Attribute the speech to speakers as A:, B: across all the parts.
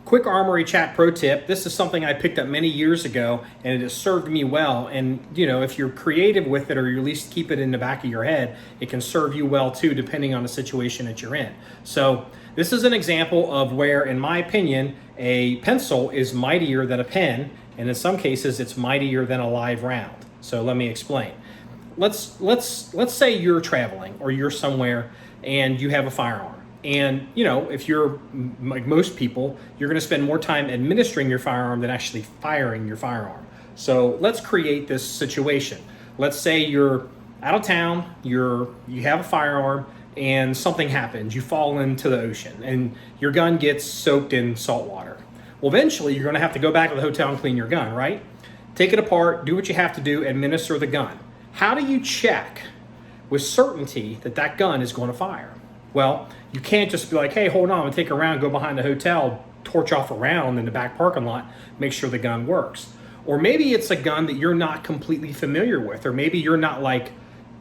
A: Quick armory chat pro tip. This is something I picked up many years ago and it has served me well. And you know, if you're creative with it or you at least keep it in the back of your head, it can serve you well too, depending on the situation that you're in. So this is an example of where, in my opinion, a pencil is mightier than a pen. And in some cases, it's mightier than a live round. So let me explain. Let's say you're traveling or you're somewhere and you have a firearm. And, you know, if you're like most people, you're going to spend more time administering your firearm than actually firing your firearm. So let's create this situation. Let's say you're out of town, you have a firearm, and something happens. You fall into the ocean, and your gun gets soaked in salt water. Well, eventually, you're going to have to go back to the hotel and clean your gun, right? Take it apart, do what you have to do, administer the gun. How do you check with certainty that that gun is going to fire? Well, you can't just be like, hey, hold on, I'm gonna take a round, go behind the hotel, torch off a round in the back parking lot, make sure the gun works. Or maybe it's a gun that you're not completely familiar with, or maybe you're not like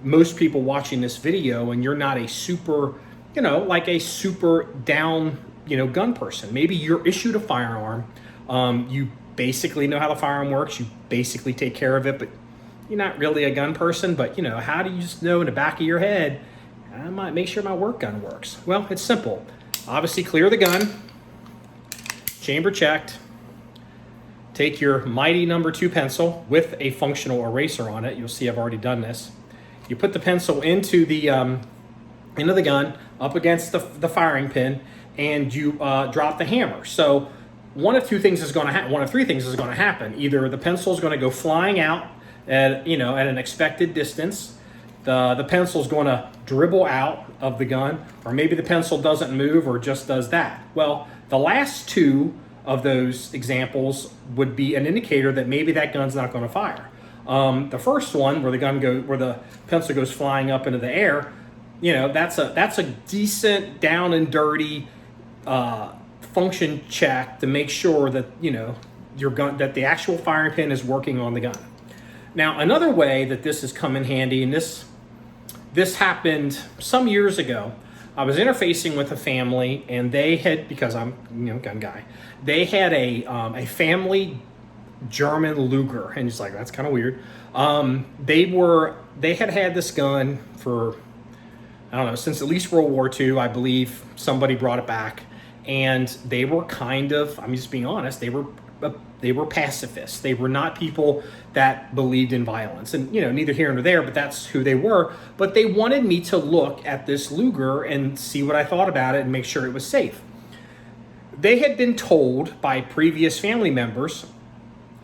A: most people watching this video and you're not a super, you know, like a super down, you know, gun person. Maybe you're issued a firearm, you basically know how the firearm works, you basically take care of it, but you're not really a gun person. But you know, how do you just know in the back of your head, I might make sure my work gun works? Well, it's simple. Obviously, clear the gun, chamber checked, take your mighty number 2 pencil with a functional eraser on it. You'll see I've already done this. You put the pencil into the gun up against the firing pin, and you drop the hammer. So one of 2 things is going to happen. One of 3 things is going to happen. Either the pencil is going to go flying out at an expected distance. The pencil is going to dribble out of the gun, or maybe the pencil doesn't move or just does that. Well, the last 2 of those examples would be an indicator that maybe that gun's not going to fire. The first one, where the pencil goes flying up into the air, you know, that's a decent down and dirty function check to make sure that, you know, your gun, that the actual firing pin is working on the gun. Now, another way that this has come in handy, and this happened some years ago. I was interfacing with a family, and they had, because I'm, you know, gun guy, they had a family German Luger, and it's like, that's kind of weird. They had this gun for, I don't know, since at least World War II, I believe. Somebody brought it back, and they were kind of, I'm just being honest, they were pacifists. They were not people that believed in violence. And, you know, neither here nor there, but that's who they were. But they wanted me to look at this Luger and see what I thought about it and make sure it was safe. They had been told by previous family members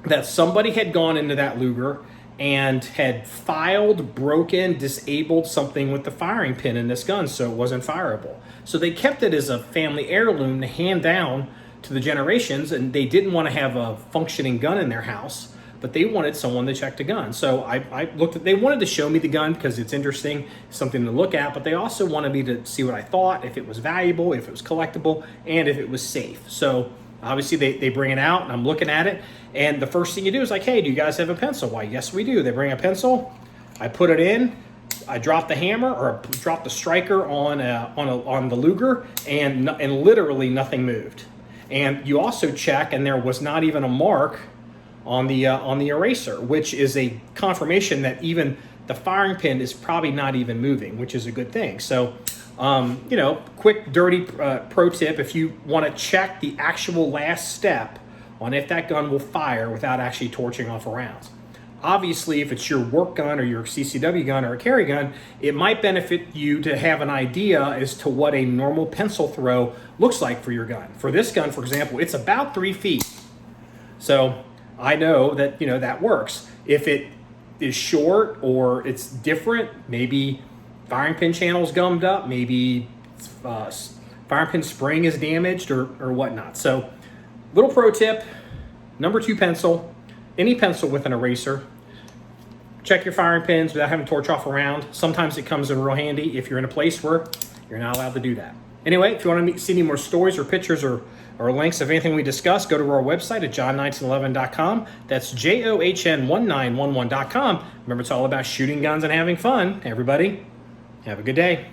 A: that somebody had gone into that Luger and had filed, broken, disabled something with the firing pin in this gun, so it wasn't fireable. So they kept it as a family heirloom to hand down to the generations, and they didn't want to have a functioning gun in their house, but they wanted someone to check the gun. So I looked at, they wanted to show me the gun because it's interesting, something to look at, but they also wanted me to see what I thought, if it was valuable, if it was collectible, and if it was safe. So obviously they bring it out, and I'm looking at it, and the first thing you do is like, hey, do you guys have a pencil? Why, yes, we do. They bring a pencil, I put it in, I drop the hammer or drop the striker on the Luger, and literally nothing moved. And you also check, and there was not even a mark on the eraser, which is a confirmation that even the firing pin is probably not even moving, which is a good thing. So, you know, quick, dirty pro tip: if you want to check the actual last step on if that gun will fire without actually torching off rounds. Obviously, if it's your work gun or your CCW gun or a carry gun, it might benefit you to have an idea as to what a normal pencil throw looks like for your gun. For this gun, for example, it's about 3 feet. So I know that, you know, that works. If it is short or it's different, maybe firing pin channel's gummed up, maybe firing pin spring is damaged or whatnot. So little pro tip, number 2 pencil, any pencil with an eraser. Check your firing pins without having to torch off a round. Sometimes it comes in real handy if you're in a place where you're not allowed to do that. Anyway, if you want to see any more stories or pictures or links of anything we discussed, go to our website at john1911.com. That's JOHN1911.com. Remember, it's all about shooting guns and having fun. Everybody, have a good day.